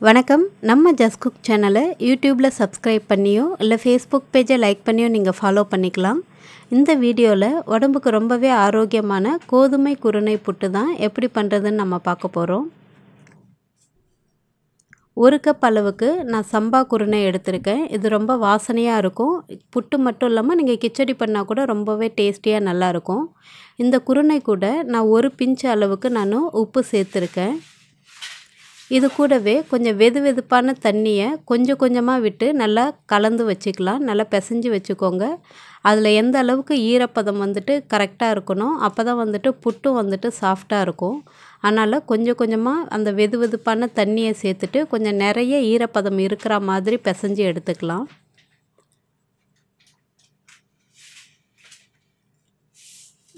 வணக்கம். நம்ம just cook சேனலை யூடியூப்ல சப்ஸ்கிரைப் பண்ணியோ இல்லை ஃபேஸ்புக் பேஜை லைக் பண்ணியோ நீங்கள் ஃபாலோ பண்ணிக்கலாம். இந்த வீடியோவில் உடம்புக்கு ரொம்பவே ஆரோக்கியமான கோதுமை குருணை புட்டு தான் எப்படி பண்ணுறதுன்னு நம்ம பார்க்க போகிறோம். 1 கப் அளவுக்கு நான் சம்பா குருணை எடுத்திருக்கேன். இது ரொம்ப வாசனையாக இருக்கும். புட்டு மட்டும் இல்லாமல் நீங்கள் கிச்சடி பண்ணால் கூட ரொம்பவே டேஸ்டியாக நல்லாயிருக்கும். இந்த குருணை கூட நான் 1 பிஞ்ச் அளவுக்கு நான் உப்பு சேர்த்துருக்கேன். இது கூடவே கொஞ்சம் வெதுவெதுப்பான தண்ணியை கொஞ்சம் கொஞ்சமாக விட்டு நல்லா கலந்து வச்சுக்கலாம். நல்லா பிசைஞ்சு வச்சுக்கோங்க. அதில் எந்த அளவுக்கு ஈரப்பதம் கரெக்டாக இருக்கணும். அப்போ தான் புட்டும் சாஃப்டாக இருக்கும். அதனால் கொஞ்சம் கொஞ்சமாக அந்த வெதுவெதுப்பான தண்ணியை சேர்த்துட்டு கொஞ்சம் நிறைய ஈரப்பதம் இருக்கிற மாதிரி பிசைஞ்சு எடுத்துக்கலாம்.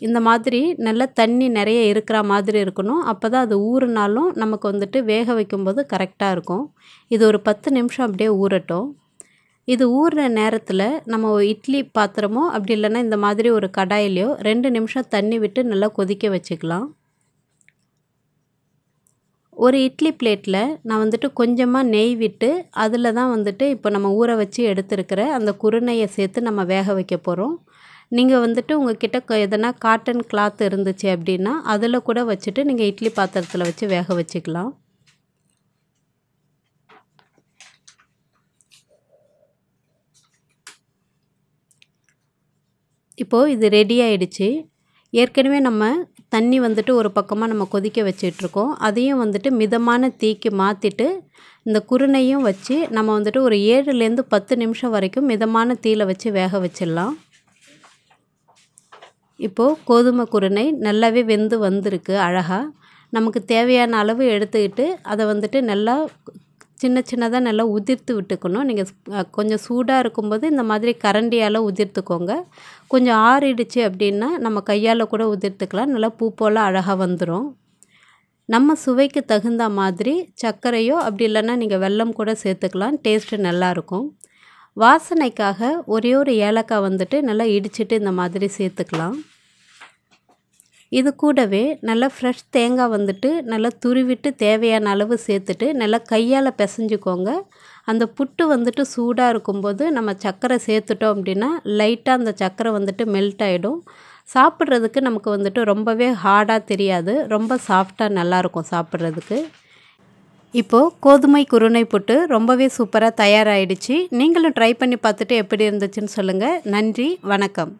இந்த மாதிரி நல்லா தண்ணி நிறைய இருக்கிற மாதிரி இருக்கணும். அப்போ தான் அது ஊறினாலும் நமக்கு வேக வைக்கும்போது கரெக்டாக இருக்கும். இது ஒரு 10 நிமிஷம் அப்படியே ஊறட்டும். இது ஊறுற நேரத்தில் நம்ம இட்லி பாத்திரமோ அப்படி இல்லைன்னா இந்த மாதிரி ஒரு கடாயிலையோ 2 நிமிஷம் தண்ணி விட்டு நல்லா கொதிக்க வச்சுக்கலாம். ஒரு இட்லி பிளேட்டில் நான் கொஞ்சமாக நெய் விட்டு அதில் தான் இப்போ நம்ம ஊற வச்சு எடுத்துருக்கிற அந்த குருணையை சேர்த்து நம்ம வேக வைக்க போகிறோம். நீங்கள் உங்கள் கிட்ட எதனா காட்டன் கிளாத் இருந்துச்சு அப்படின்னா அதில் கூட வச்சுட்டு நீங்கள் இட்லி பாத்திரத்தில் வச்சு வேக வச்சுக்கலாம். இப்போது இது ரெடி ஆயிடுச்சு. ஏற்கனவே நம்ம தண்ணி ஒரு பக்கமாக நம்ம கொதிக்க வச்சிட்ருக்கோம். அதையும் மிதமான தீக்கு மாற்றிட்டு இந்த குருணையும் வச்சு நம்ம ஒரு 7லேருந்து 10 நிமிஷம் வரைக்கும் மிதமான தீயில் வச்சு வேக வச்சிடலாம். இப்போது கோதுமை குருணை நல்லாவே வெந்து வந்திருக்கு அழகாக. நமக்கு தேவையான அளவு எடுத்துக்கிட்டு அதை நல்லா சின்ன சின்னதாக நல்லா உதிர்த்து விட்டுக்கணும். நீங்கள் கொஞ்சம் சூடாக இருக்கும்போது இந்த மாதிரி கரண்டியால் உதிர்த்துக்கோங்க. கொஞ்சம் ஆறிடுச்சு அப்படின்னா நம்ம கையால் கூட உதிர்த்துக்கலாம். நல்லா பூ போல் அழகாக வந்துடும். நம்ம சுவைக்கு தகுந்த மாதிரி சர்க்கரையோ அப்படி இல்லைன்னா நீங்கள் வெல்லம் கூட சேர்த்துக்கலாம். டேஸ்ட்டு நல்லாயிருக்கும். வாசனைக்காக ஒரே ஒரு ஏலக்காய் நல்லா இடிச்சிட்டு இந்த மாதிரி சேர்த்துக்கலாம். இது கூடவே நல்லா ஃப்ரெஷ் தேங்காய் நல்லா துருவிட்டு தேவையான அளவு சேர்த்துட்டு நல்லா கையால் பிசைஞ்சுக்கோங்க. அந்த புட்டு சூடாக இருக்கும்போது நம்ம சர்க்கரை சேர்த்துட்டோம் அப்படின்னா லைட்டாக அந்த சர்க்கரை மெல்ட் ஆகிடும். சாப்பிட்றதுக்கு நமக்கு ரொம்பவே ஹார்டாக தெரியாது. ரொம்ப சாஃப்டாக நல்லாயிருக்கும் சாப்பிட்றதுக்கு. இப்போது கோதுமை குருணை புட்டு ரொம்பவே சூப்பராக தயாராகிடுச்சு. நீங்களும் ட்ரை பண்ணி பார்த்துட்டு எப்படி இருந்துச்சுன்னு சொல்லுங்கள். நன்றி, வணக்கம்.